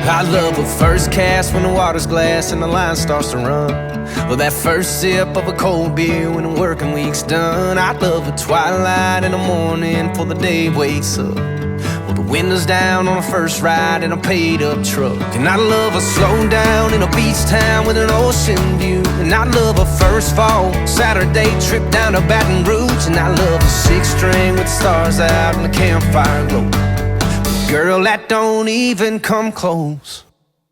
I love a first cast when the water's glass and the line starts to run. Or that first sip of a cold beer when the working week's done. I love a twilight in the morning before the day wakes up. Well, the windows down on a first ride in a paid-up truck. And I love a slow down in a beach town with an ocean view. And I love a first fall Saturday trip down to Baton Rouge. And I love a six-string with the stars out and the campfire glow. Girl, that don't even come close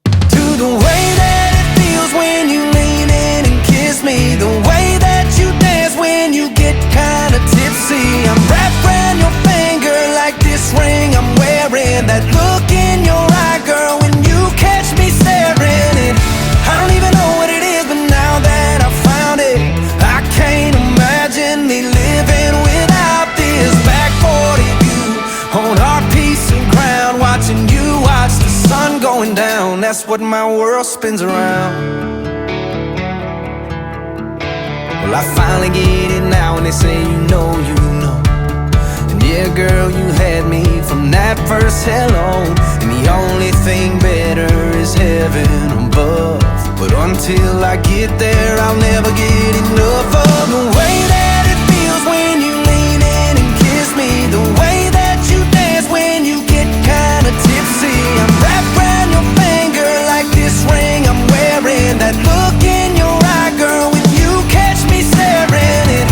to the way that it feels when you lean in and kiss me. The way that you dance when you get kinda tipsy. I'm wrapped around your finger like this ring I'm wearing. That look in your eye, girl, when you catch me staring. And I don't even know what it is, but now that I found it, I can't imagine me living without this. Back 40 view on our piece of ground, watching you watch the sun going down. That's what my world spins around. Well, I finally get it now when they say you know. And yeah, girl, you had me from that first hello. And the only thing better is heaven above. But until I get there, I'll never get enough of the way that it feels when you lean in and kiss me. The way that you dance when you get kinda tipsy. I'm wrapped around your finger like this ring I'm wearing. That look in your eye, girl, when you catch me staring. And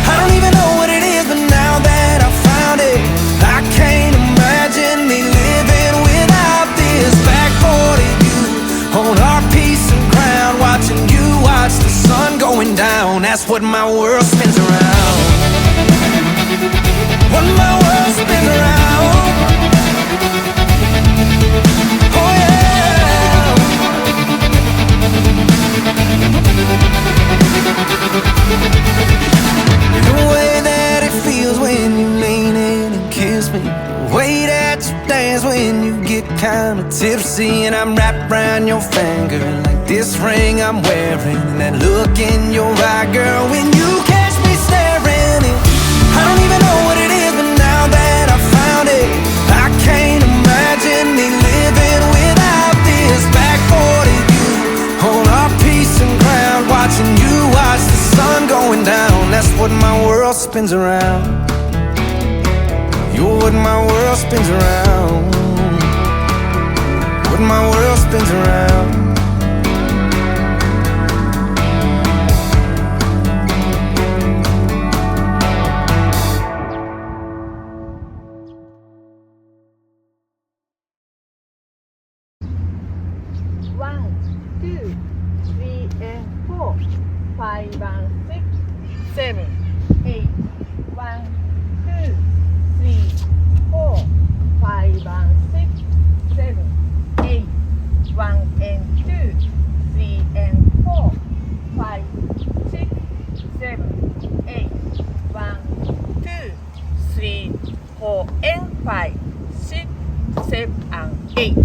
I don't even know what it is, but now that I found it, I can't imagine me living without this. Back 40 view on our piece of ground, watching you watch the sun going down. That's what my world spins around. What my world spins around. Oh yeah. The way that it feels when you lean in and kiss me. The way that you dance when you get kinda tipsy. And I'm wrapped around your finger like this ring I'm wearing. And that look in your eye, girl, when you catch me staring. And I don't even know what it is, but now that I found it, I can't imagine me living without this. Back 40 view on our piece of ground, watching you watch the sun going down. That's what my world spins around. You're what my world spins around. What my world spins around. One, two, three, and four, five, and six, seven, eight. One, two, three, four, five, and six, seven, eight. One and two, three and four, five, six, seven, eight. One, two, three, four, and five, six, seven, and eight.